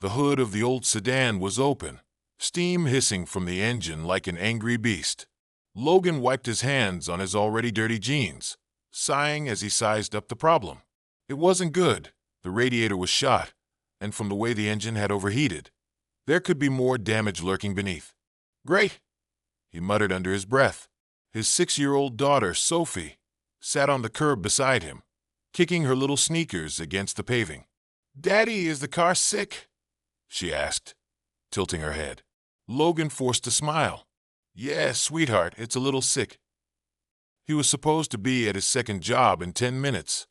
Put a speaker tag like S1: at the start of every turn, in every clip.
S1: The hood of the old sedan was open, steam hissing from the engine like an angry beast. Logan wiped his hands on his already dirty jeans, sighing as he sized up the problem. It wasn't good. The radiator was shot, and from the way the engine had overheated, there could be more damage lurking beneath. "Great," he muttered under his breath. His 6-year-old daughter, Sophie, sat on the curb beside him, kicking her little sneakers against the paving. "Daddy, is the car sick?" she asked, tilting her head. Logan forced a smile. "Yeah, sweetheart, it's a little sick." He was supposed to be at his second job in 10 minutes,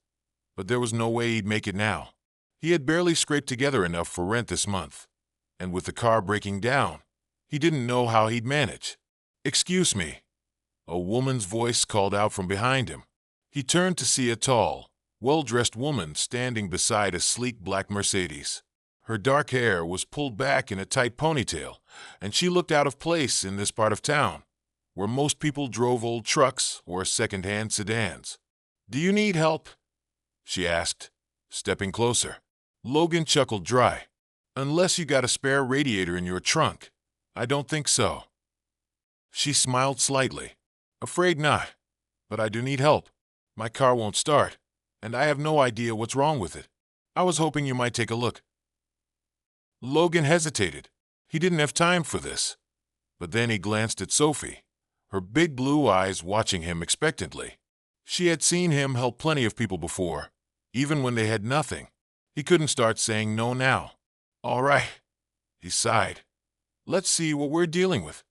S1: but there was no way he'd make it now. He had barely scraped together enough for rent this month, and with the car breaking down, he didn't know how he'd manage. "Excuse me," a woman's voice called out from behind him. He turned to see a tall, well-dressed woman standing beside a sleek black Mercedes. Her dark hair was pulled back in a tight ponytail, and she looked out of place in this part of town, where most people drove old trucks or second-hand sedans. "Do you need help?" she asked, stepping closer. Logan chuckled dry. "Unless you got a spare radiator in your trunk, I don't think so." She smiled slightly. "Afraid not, but I do need help. My car won't start, and I have no idea what's wrong with it. I was hoping you might take a look." Logan hesitated. He didn't have time for this. But then he glanced at Sophie, her big blue eyes watching him expectantly. She had seen him help plenty of people before, even when they had nothing. He couldn't start saying no now. "All right," he sighed. "Let's see what we're dealing with."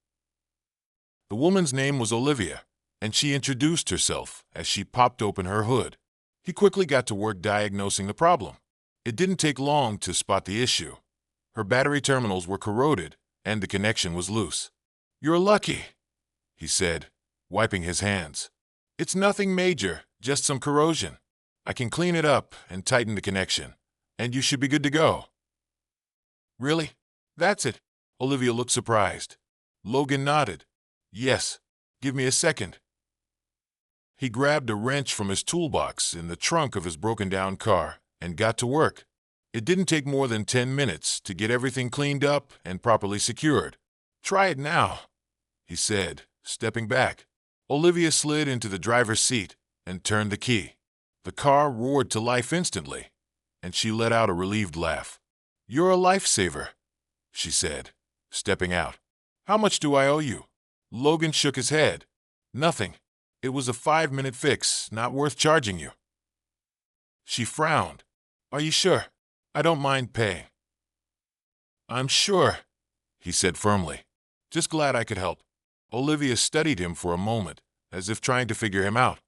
S1: The woman's name was Olivia, and she introduced herself as she popped open her hood. He quickly got to work diagnosing the problem. It didn't take long to spot the issue. Her battery terminals were corroded, and the connection was loose. "You're lucky," he said, wiping his hands. "It's nothing major, just some corrosion. I can clean it up and tighten the connection, and you should be good to go." "Really? That's it?" Olivia looked surprised. Logan nodded. "Yes. Give me a second." He grabbed a wrench from his toolbox in the trunk of his broken-down car and got to work. It didn't take more than 10 minutes to get everything cleaned up and properly secured. "Try it now," he said, stepping back. Olivia slid into the driver's seat and turned the key. The car roared to life instantly, and she let out a relieved laugh. "You're a lifesaver," she said, stepping out. "How much do I owe you?" Logan shook his head. "Nothing. It was a 5-minute fix, not worth charging you." She frowned. "Are you sure? I don't mind paying." "I'm sure," he said firmly. "Just glad I could help." Olivia studied him for a moment, as if trying to figure him out.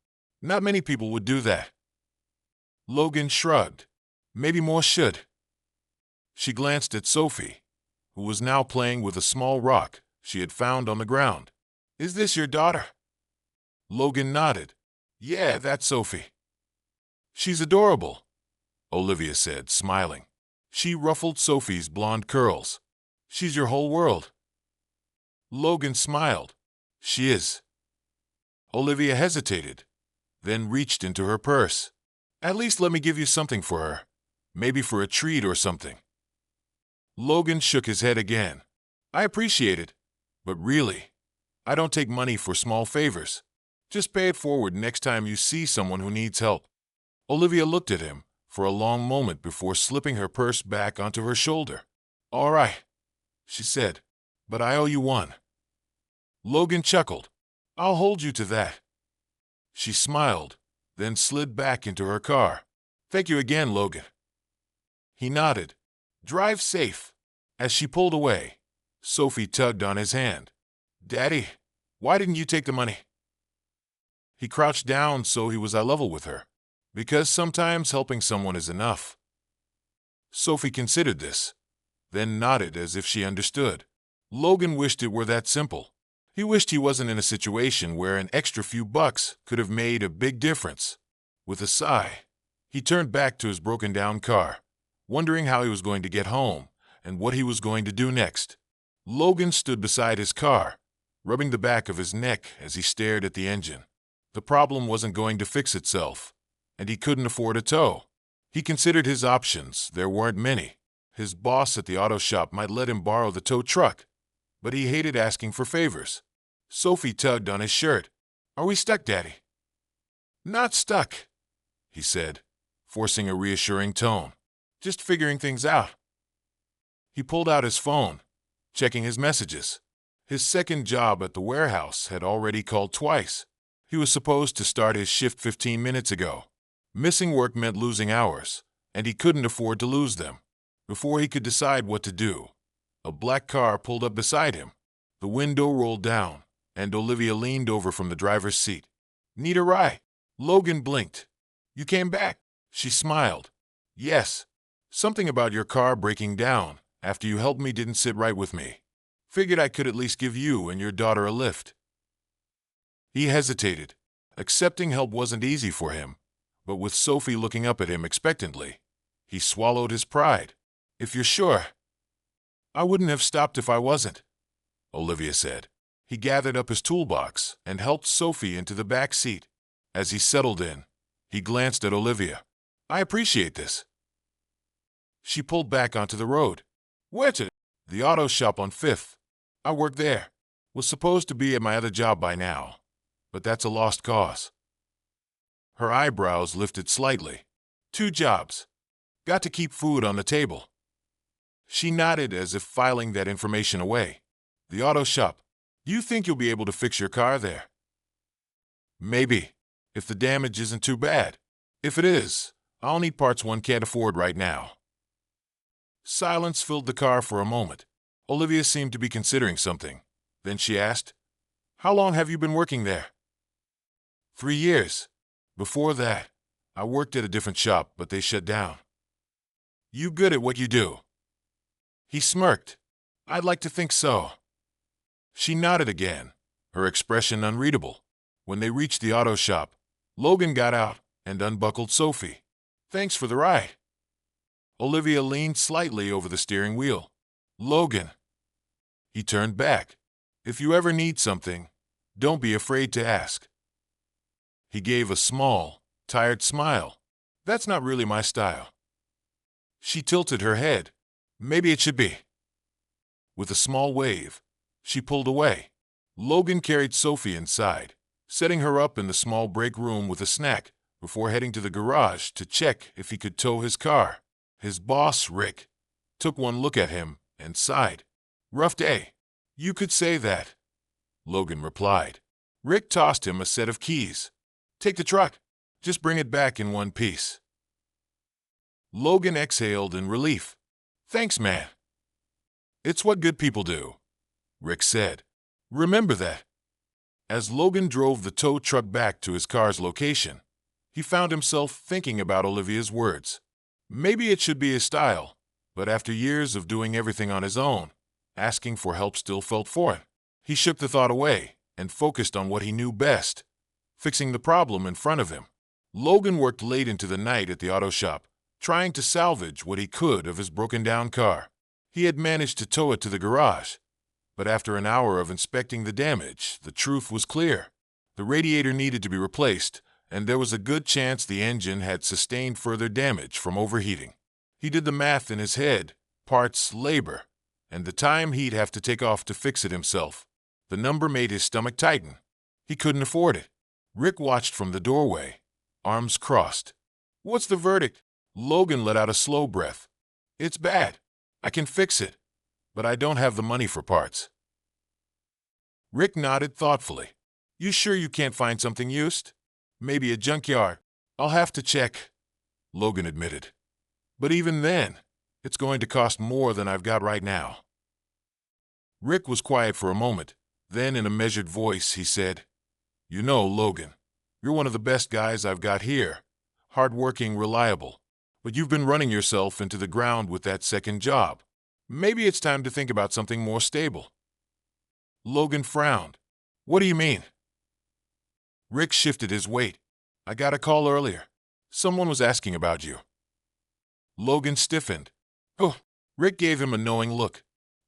S1: Not many people would do that. Logan shrugged. "Maybe more should." She glanced at Sophie, who was now playing with a small rock she had found on the ground. "Is this your daughter?" Logan nodded. "Yeah, that's Sophie." "She's adorable," Olivia said, smiling. She ruffled Sophie's blonde curls. "She's your whole world." Logan smiled. "She is." Olivia hesitated, then reached into her purse. "At least let me give you something for her. Maybe for a treat or something." Logan shook his head again. "I appreciate it, but really, I don't take money for small favors. Just pay it forward next time you see someone who needs help." Olivia looked at him for a long moment before slipping her purse back onto her shoulder. "All right," she said, "but I owe you one." Logan chuckled. "I'll hold you to that." She smiled, then slid back into her car. "Thank you again, Logan." He nodded. "Drive safe." As she pulled away, Sophie tugged on his hand. "Daddy, why didn't you take the money?" He crouched down so he was eye level with her. "Because sometimes helping someone is enough." Sophie considered this, then nodded as if she understood. Logan wished it were that simple. He wished he wasn't in a situation where an extra few bucks could have made a big difference. With a sigh, he turned back to his broken-down car, wondering how he was going to get home and what he was going to do next. Logan stood beside his car, rubbing the back of his neck as he stared at the engine. The problem wasn't going to fix itself, and he couldn't afford a tow. He considered his options. There weren't many. His boss at the auto shop might let him borrow the tow truck, but he hated asking for favors. Sophie tugged on his shirt. "Are we stuck, Daddy?" "Not stuck," he said, forcing a reassuring tone. "Just figuring things out." He pulled out his phone, checking his messages. His second job at the warehouse had already called twice. He was supposed to start his shift 15 minutes ago. Missing work meant losing hours, and he couldn't afford to lose them. Before he could decide what to do, a black car pulled up beside him. The window rolled down, and Olivia leaned over from the driver's seat. "Need a ride?" Logan blinked. "You came back?" She smiled. "Yes. Something about your car breaking down after you helped me didn't sit right with me. Figured I could at least give you and your daughter a lift." He hesitated. Accepting help wasn't easy for him, but with Sophie looking up at him expectantly, he swallowed his pride. "If you're sure." "I wouldn't have stopped if I wasn't," Olivia said. He gathered up his toolbox and helped Sophie into the back seat. As he settled in, he glanced at Olivia. "I appreciate this." She pulled back onto the road. "Where to?" "The auto shop on 5th. I work there. Was supposed to be at my other job by now, but that's a lost cause." Her eyebrows lifted slightly. "2 jobs. Got to keep food on the table." She nodded as if filing that information away. "The auto shop. Do you think you'll be able to fix your car there?" "Maybe, if the damage isn't too bad. If it is, I'll need parts one can't afford right now." Silence filled the car for a moment. Olivia seemed to be considering something. Then she asked, "How long have you been working there?" 3 years. Before that, I worked at a different shop, but they shut down." "You good at what you do?" He smirked. "I'd like to think so." She nodded again, her expression unreadable. When they reached the auto shop, Logan got out and unbuckled Sophie. "Thanks for the ride." Olivia leaned slightly over the steering wheel. "Logan." He turned back. "If you ever need something, don't be afraid to ask." He gave a small, tired smile. "That's not really my style." She tilted her head. "Maybe it should be." With a small wave, she pulled away. Logan carried Sophie inside, setting her up in the small break room with a snack before heading to the garage to check if he could tow his car. His boss, Rick, took one look at him and sighed. "Rough day." "You could say that," Logan replied. Rick tossed him a set of keys. "Take the truck. Just bring it back in one piece." Logan exhaled in relief. "Thanks, man." "It's what good people do," Rick said. "Remember that." As Logan drove the tow truck back to his car's location, he found himself thinking about Olivia's words. Maybe it should be his style, but after years of doing everything on his own, asking for help still felt foreign. He shook the thought away and focused on what he knew best, fixing the problem in front of him. Logan worked late into the night at the auto shop, trying to salvage what he could of his broken-down car. He had managed to tow it to the garage, but after an hour of inspecting the damage, the truth was clear. The radiator needed to be replaced, and there was a good chance the engine had sustained further damage from overheating. He did the math in his head, parts, labor, and the time he'd have to take off to fix it himself. The number made his stomach tighten. He couldn't afford it. Rick watched from the doorway, arms crossed. "What's the verdict?" Logan let out a slow breath. "It's bad. I can fix it, but I don't have the money for parts." Rick nodded thoughtfully. "You sure you can't find something used? Maybe a junkyard." "I'll have to check," Logan admitted. "But even then, it's going to cost more than I've got right now." Rick was quiet for a moment. Then, in a measured voice, he said, "You know, Logan, you're one of the best guys I've got here. Hardworking, reliable. But you've been running yourself into the ground with that second job. Maybe it's time to think about something more stable." Logan frowned. "What do you mean?" Rick shifted his weight. "I got a call earlier. Someone was asking about you." Logan stiffened. "Oh." Rick gave him a knowing look.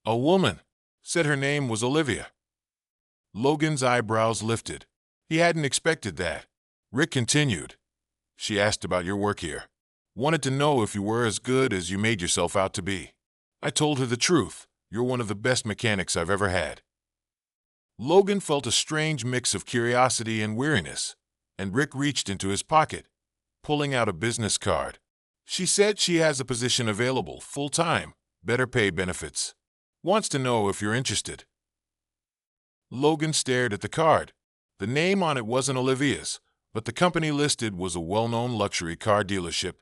S1: "A woman. Said her name was Olivia." Logan's eyebrows lifted. He hadn't expected that. Rick continued. "She asked about your work here. Wanted to know if you were as good as you made yourself out to be." I told her the truth. You're one of the best mechanics I've ever had. Logan felt a strange mix of curiosity and weariness, and Rick reached into his pocket, pulling out a business card. She said she has a position available, full-time, better pay, benefits. Wants to know if you're interested. Logan stared at the card. The name on it wasn't Olivia's, but the company listed was a well-known luxury car dealership.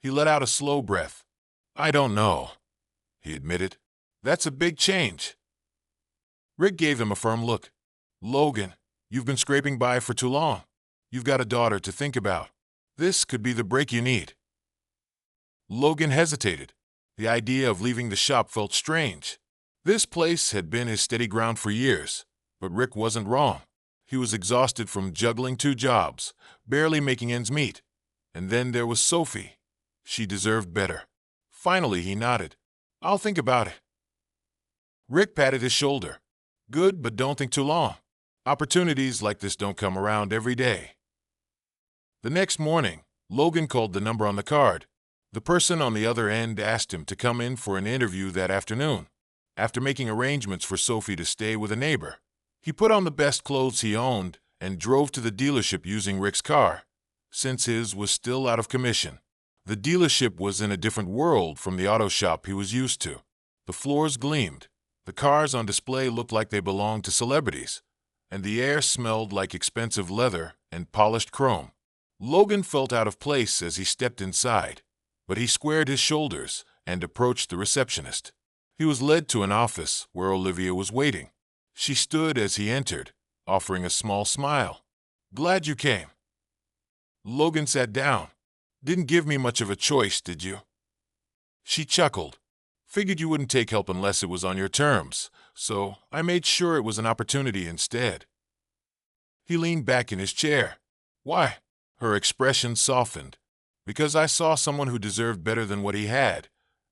S1: He let out a slow breath. I don't know, he admitted. That's a big change. Rick gave him a firm look. Logan, you've been scraping by for too long. You've got a daughter to think about. This could be the break you need. Logan hesitated. The idea of leaving the shop felt strange. This place had been his steady ground for years, but Rick wasn't wrong. He was exhausted from juggling 2 jobs, barely making ends meet. And then there was Sophie. She deserved better. Finally, he nodded. I'll think about it. Rick patted his shoulder. Good, but don't think too long. Opportunities like this don't come around every day. The next morning, Logan called the number on the card. The person on the other end asked him to come in for an interview that afternoon. After making arrangements for Sophie to stay with a neighbor, he put on the best clothes he owned and drove to the dealership using Rick's car, since his was still out of commission. The dealership was in a different world from the auto shop he was used to. The floors gleamed, the cars on display looked like they belonged to celebrities, and the air smelled like expensive leather and polished chrome. Logan felt out of place as he stepped inside, but he squared his shoulders and approached the receptionist. He was led to an office where Olivia was waiting. She stood as he entered, offering a small smile. Glad you came. Logan sat down. Didn't give me much of a choice, did you? She chuckled. Figured you wouldn't take help unless it was on your terms, so I made sure it was an opportunity instead. He leaned back in his chair. Why? Her expression softened. Because I saw someone who deserved better than what he had,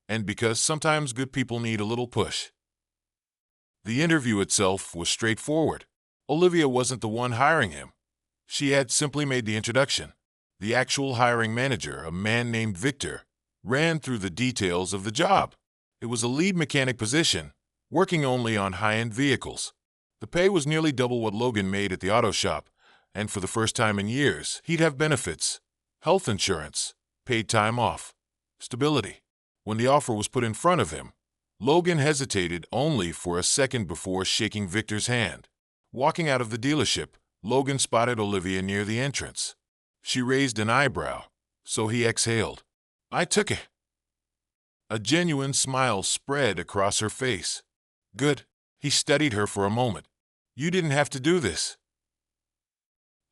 S1: and because sometimes good people need a little push. The interview itself was straightforward. Olivia wasn't the one hiring him. She had simply made the introduction. The actual hiring manager, a man named Victor, ran through the details of the job. It was a lead mechanic position, working only on high-end vehicles. The pay was nearly double what Logan made at the auto shop, and for the first time in years, he'd have benefits, health insurance, paid time off, stability. When the offer was put in front of him, Logan hesitated only for a second before shaking Victor's hand. Walking out of the dealership, Logan spotted Olivia near the entrance. She raised an eyebrow, so he exhaled. I took it. A genuine smile spread across her face. Good. He studied her for a moment. You didn't have to do this.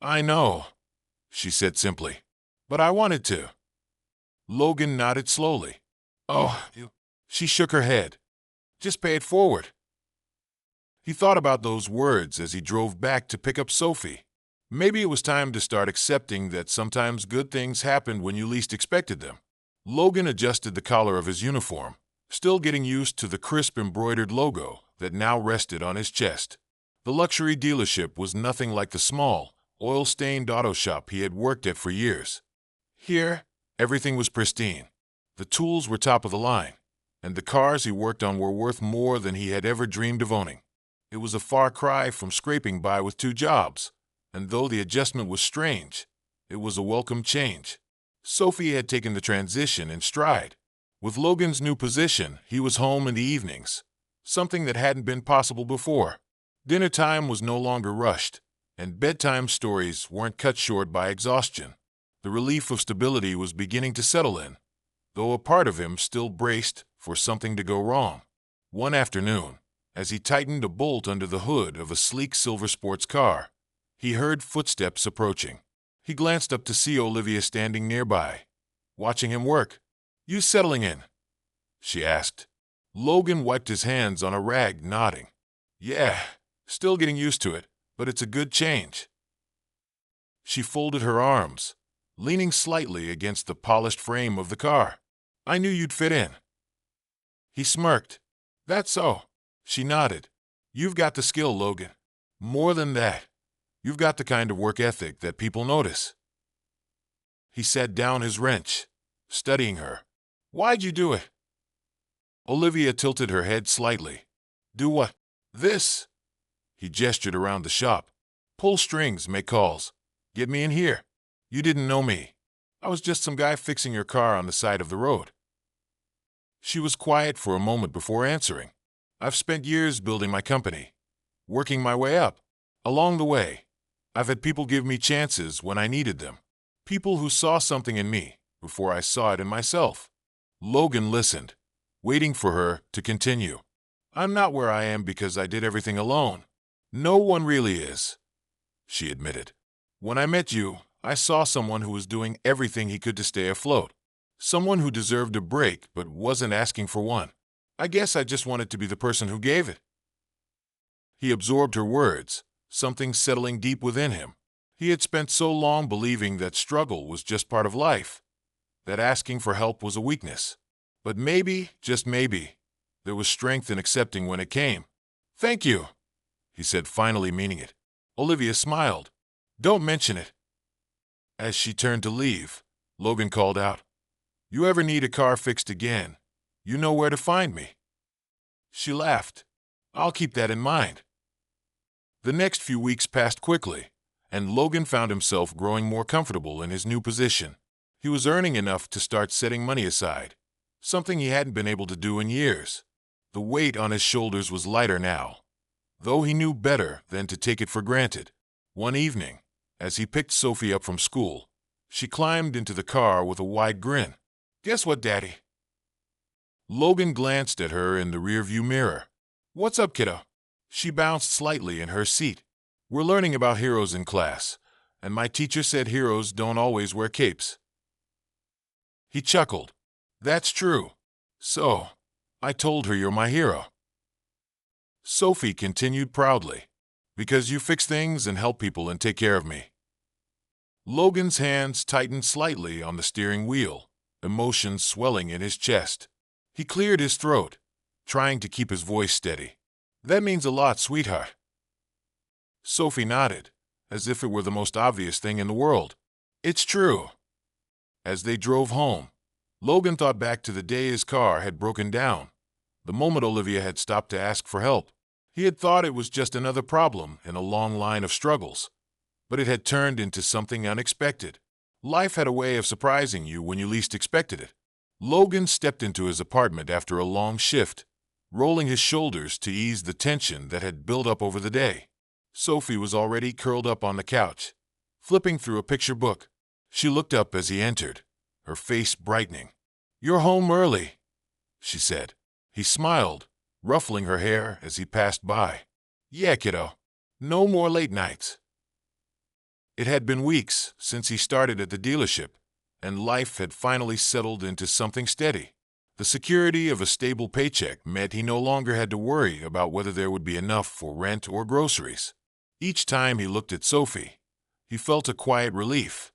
S1: I know, she said simply, but I wanted to. Logan nodded slowly. Oh, you. She shook her head. Just pay it forward. He thought about those words as he drove back to pick up Sophie. Maybe it was time to start accepting that sometimes good things happened when you least expected them. Logan adjusted the collar of his uniform, still getting used to the crisp embroidered logo that now rested on his chest. The luxury dealership was nothing like the small, oil-stained auto shop he had worked at for years. Here, everything was pristine. The tools were top of the line, and the cars he worked on were worth more than he had ever dreamed of owning. It was a far cry from scraping by with 2 jobs, and though the adjustment was strange, it was a welcome change. Sophie had taken the transition in stride. With Logan's new position, he was home in the evenings, something that hadn't been possible before. Dinner time was no longer rushed, and bedtime stories weren't cut short by exhaustion. The relief of stability was beginning to settle in, though a part of him still braced for something to go wrong. One afternoon, as he tightened a bolt under the hood of a sleek silver sports car, he heard footsteps approaching. He glanced up to see Olivia standing nearby, watching him work. You settling in? She asked. Logan wiped his hands on a rag, nodding. Yeah, still getting used to it, but it's a good change. She folded her arms, leaning slightly against the polished frame of the car. I knew you'd fit in. He smirked. That's so. She nodded. You've got the skill, Logan. More than that, you've got the kind of work ethic that people notice. He set down his wrench, studying her. Why'd you do it? Olivia tilted her head slightly. Do what? This? He gestured around the shop. Pull strings, make calls. Get me in here. You didn't know me. I was just some guy fixing your car on the side of the road. She was quiet for a moment before answering. I've spent years building my company, working my way up. Along the way, I've had people give me chances when I needed them. People who saw something in me before I saw it in myself. Logan listened, waiting for her to continue. I'm not where I am because I did everything alone. No one really is, she admitted. When I met you, I saw someone who was doing everything he could to stay afloat. Someone who deserved a break but wasn't asking for one. I guess I just wanted to be the person who gave it. He absorbed her words, something settling deep within him. He had spent so long believing that struggle was just part of life, that asking for help was a weakness. But maybe, just maybe, there was strength in accepting when it came. Thank you, he said, finally meaning it. Olivia smiled. Don't mention it. As she turned to leave, Logan called out, You ever need a car fixed again, you know where to find me. She laughed. I'll keep that in mind. The next few weeks passed quickly, and Logan found himself growing more comfortable in his new position. He was earning enough to start setting money aside, something he hadn't been able to do in years. The weight on his shoulders was lighter now, though he knew better than to take it for granted. One evening, as he picked Sophie up from school, she climbed into the car with a wide grin. Guess what, Daddy? Logan glanced at her in the rearview mirror. What's up, kiddo? She bounced slightly in her seat. We're learning about heroes in class, and my teacher said heroes don't always wear capes. He chuckled. That's true. So, I told her you're my hero. Sophie continued proudly. Because you fix things and help people and take care of me. Logan's hands tightened slightly on the steering wheel, emotions swelling in his chest. He cleared his throat, trying to keep his voice steady. That means a lot, sweetheart. Sophie nodded, as if it were the most obvious thing in the world. It's true. As they drove home, Logan thought back to the day his car had broken down, the moment Olivia had stopped to ask for help. He had thought it was just another problem in a long line of struggles, but it had turned into something unexpected. Life had a way of surprising you when you least expected it. Logan stepped into his apartment after a long shift, rolling his shoulders to ease the tension that had built up over the day. Sophie was already curled up on the couch, flipping through a picture book. She looked up as he entered, her face brightening. You're home early, she said. He smiled, ruffling her hair as he passed by. Yeah, kiddo. No more late nights. It had been weeks since he started at the dealership, and life had finally settled into something steady. The security of a stable paycheck meant he no longer had to worry about whether there would be enough for rent or groceries. Each time he looked at Sophie, he felt a quiet relief,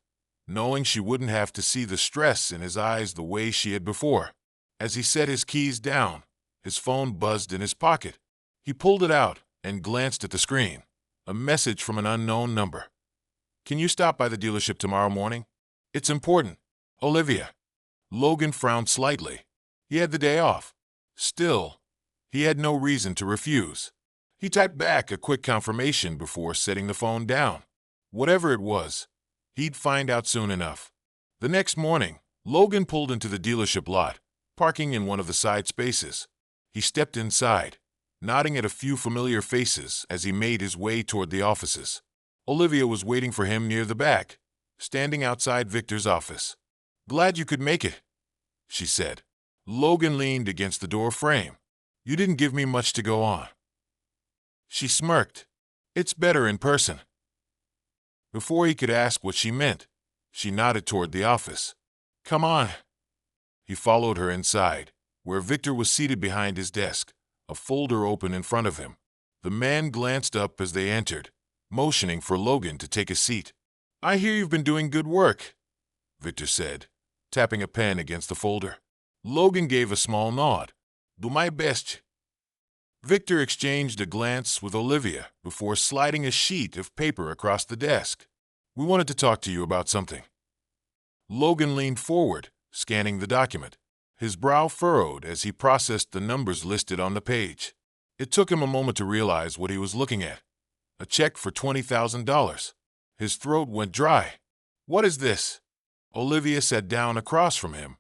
S1: knowing she wouldn't have to see the stress in his eyes the way she had before. As he set his keys down, his phone buzzed in his pocket. He pulled it out and glanced at the screen. A message from an unknown number. Can you stop by the dealership tomorrow morning? It's important. Olivia. Logan frowned slightly. He had the day off. Still, he had no reason to refuse. He typed back a quick confirmation before setting the phone down. Whatever it was, he'd find out soon enough. The next morning, Logan pulled into the dealership lot, parking in one of the side spaces. He stepped inside, nodding at a few familiar faces as he made his way toward the offices. Olivia was waiting for him near the back, standing outside Victor's office. Glad you could make it, she said. Logan leaned against the door frame. You didn't give me much to go on. She smirked. It's better in person. Before he could ask what she meant, she nodded toward the office. Come on. He followed her inside, where Victor was seated behind his desk, a folder open in front of him. The man glanced up as they entered, motioning for Logan to take a seat. I hear you've been doing good work, Victor said, tapping a pen against the folder. Logan gave a small nod. Do my best. Victor exchanged a glance with Olivia before sliding a sheet of paper across the desk. We wanted to talk to you about something. Logan leaned forward, scanning the document. His brow furrowed as he processed the numbers listed on the page. It took him a moment to realize what he was looking at. A check for $20,000. His throat went dry. What is this? Olivia sat down across from him,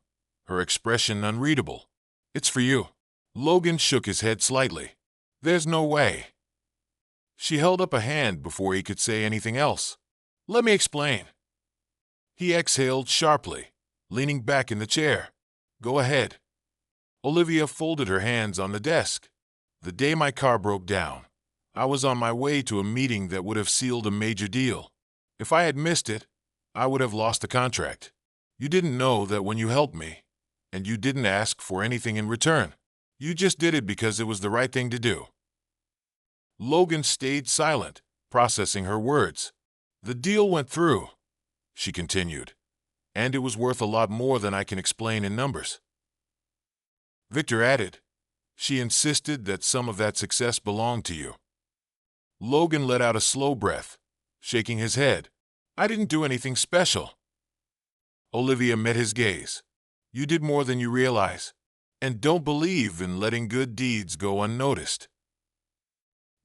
S1: her expression unreadable. It's for you. Logan shook his head slightly. There's no way. She held up a hand before he could say anything else. Let me explain. He exhaled sharply, leaning back in the chair. Go ahead. Olivia folded her hands on the desk. The day my car broke down, I was on my way to a meeting that would have sealed a major deal. If I had missed it, I would have lost the contract. You didn't know that when you helped me, and you didn't ask for anything in return. You just did it because it was the right thing to do. Logan stayed silent, processing her words. The deal went through, she continued, and it was worth a lot more than I can explain in numbers. Victor added, she insisted that some of that success belonged to you. Logan let out a slow breath, shaking his head. I didn't do anything special. Olivia met his gaze. You did more than you realize, and don't believe in letting good deeds go unnoticed.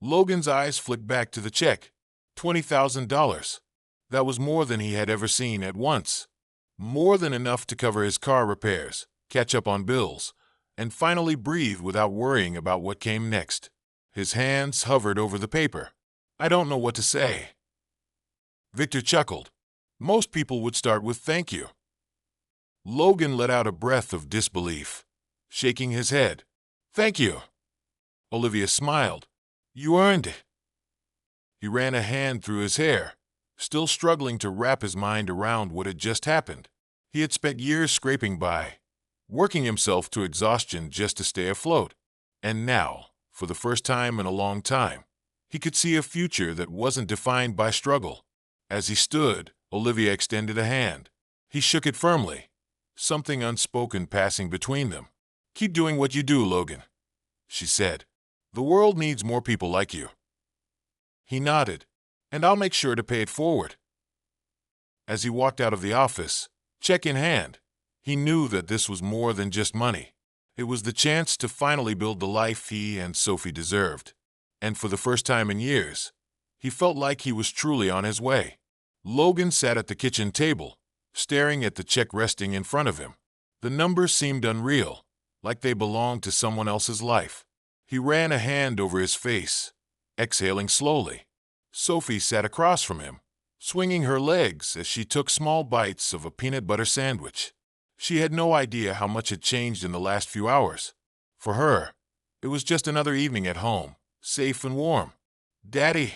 S1: Logan's eyes flicked back to the check. $20,000. That was more than he had ever seen at once. More than enough to cover his car repairs, catch up on bills, and finally breathe without worrying about what came next. His hands hovered over the paper. I don't know what to say. Victor chuckled. Most people would start with thank you. Logan let out a breath of disbelief, shaking his head. Thank you. Olivia smiled. You earned it. He ran a hand through his hair, still struggling to wrap his mind around what had just happened. He had spent years scraping by, working himself to exhaustion just to stay afloat. And now, for the first time in a long time, he could see a future that wasn't defined by struggle. As he stood, Olivia extended a hand. He shook it firmly, something unspoken passing between them. Keep doing what you do, Logan, she said. The world needs more people like you. He nodded, and I'll make sure to pay it forward. As he walked out of the office, check in hand, he knew that this was more than just money. It was the chance to finally build the life he and Sophie deserved. And for the first time in years, he felt like he was truly on his way. Logan sat at the kitchen table, staring at the check resting in front of him. The numbers seemed unreal, like they belonged to someone else's life. He ran a hand over his face, exhaling slowly. Sophie sat across from him, swinging her legs as she took small bites of a peanut butter sandwich. She had no idea how much had changed in the last few hours. For her, it was just another evening at home, safe and warm. Daddy,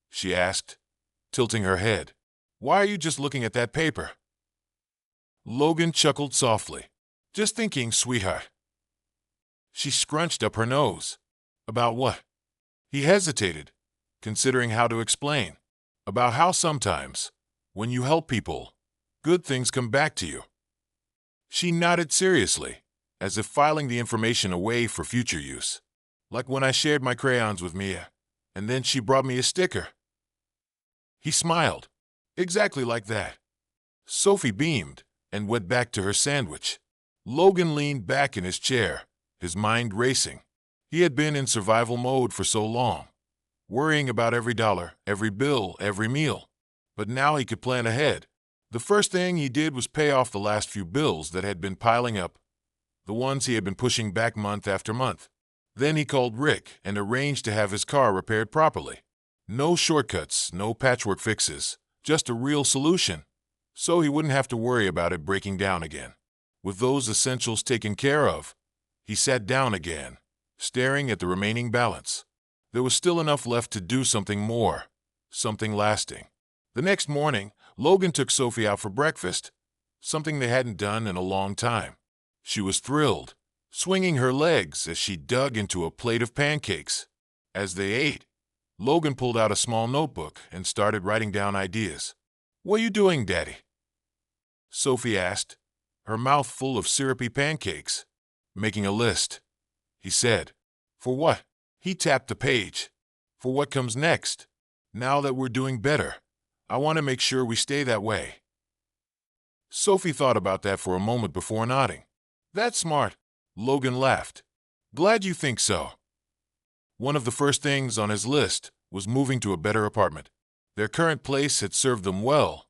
S1: she asked, tilting her head, why are you just looking at that paper? Logan chuckled softly. Just thinking, sweetheart. She scrunched up her nose. About what? He hesitated, considering how to explain. About how sometimes, when you help people, good things come back to you. She nodded seriously, as if filing the information away for future use. Like when I shared my crayons with Mia, and then she brought me a sticker. He smiled. Exactly like that. Sophie beamed and went back to her sandwich. Logan leaned back in his chair, his mind racing. He had been in survival mode for so long, worrying about every dollar, every bill, every meal. But now he could plan ahead. The first thing he did was pay off the last few bills that had been piling up, the ones he had been pushing back month after month. Then he called Rick and arranged to have his car repaired properly. No shortcuts, no patchwork fixes, just a real solution, so he wouldn't have to worry about it breaking down again. With those essentials taken care of, he sat down again, staring at the remaining balance. There was still enough left to do something more, something lasting. The next morning, Logan took Sophie out for breakfast, something they hadn't done in a long time. She was thrilled, swinging her legs as she dug into a plate of pancakes. As they ate, Logan pulled out a small notebook and started writing down ideas. What are you doing, Daddy? Sophie asked, her mouth full of syrupy pancakes. Making a list, he said. For what? He tapped the page. For what comes next. Now that we're doing better, I want to make sure we stay that way. Sophie thought about that for a moment before nodding. That's smart. Logan laughed. Glad you think so. One of the first things on his list was moving to a better apartment. Their current place had served them well,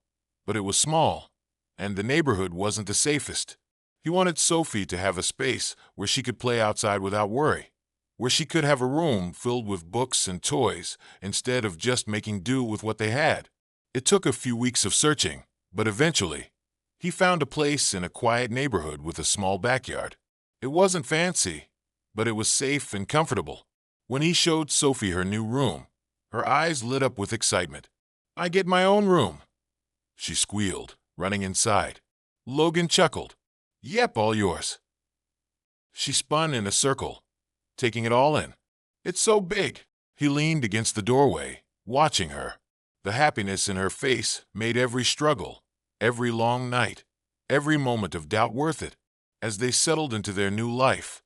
S1: but it was small, and the neighborhood wasn't the safest. He wanted Sophie to have a space where she could play outside without worry, where she could have a room filled with books and toys instead of just making do with what they had. It took a few weeks of searching, but eventually, he found a place in a quiet neighborhood with a small backyard. It wasn't fancy, but it was safe and comfortable. When he showed Sophie her new room, her eyes lit up with excitement. "I get my own room," she squealed, running inside. Logan chuckled. "Yep, all yours." She spun in a circle, taking it all in. "It's so big." He leaned against the doorway, watching her. The happiness in her face made every struggle, every long night, every moment of doubt worth it. As they settled into their new life,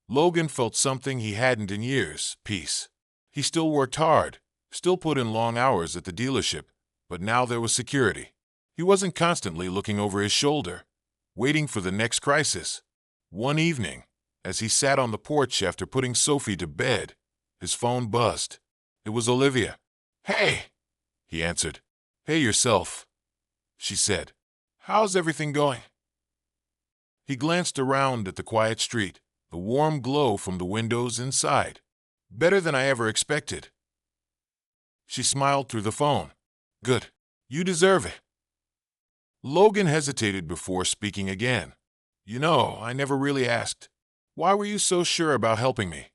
S1: Logan felt something he hadn't in years: peace. He still worked hard, still put in long hours at the dealership, but now there was security. He wasn't constantly looking over his shoulder, waiting for the next crisis. One evening, as he sat on the porch after putting Sophie to bed, his phone buzzed. It was Olivia. "Hey," he answered. "Hey yourself," she said. "How's everything going?" He glanced around at the quiet street, the warm glow from the windows inside. "Better than I ever expected." She smiled through the phone. "Good. You deserve it." Logan hesitated before speaking again. "You know, I never really asked. Why were you so sure about helping me?"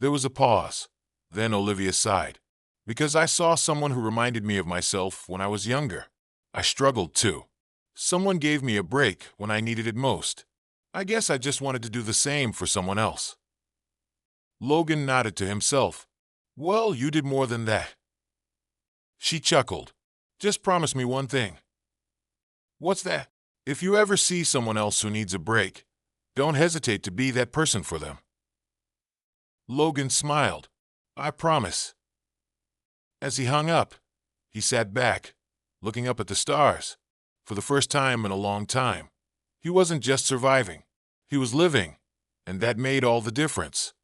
S1: There was a pause. Then Olivia sighed. "Because I saw someone who reminded me of myself when I was younger. I struggled too. Someone gave me a break when I needed it most. I guess I just wanted to do the same for someone else." Logan nodded to himself. "Well, you did more than that." She chuckled. "Just promise me one thing." "What's that?" "If you ever see someone else who needs a break, don't hesitate to be that person for them." Logan smiled. "I promise." As he hung up, he sat back, looking up at the stars. For the first time in a long time, he wasn't just surviving. He was living, and that made all the difference.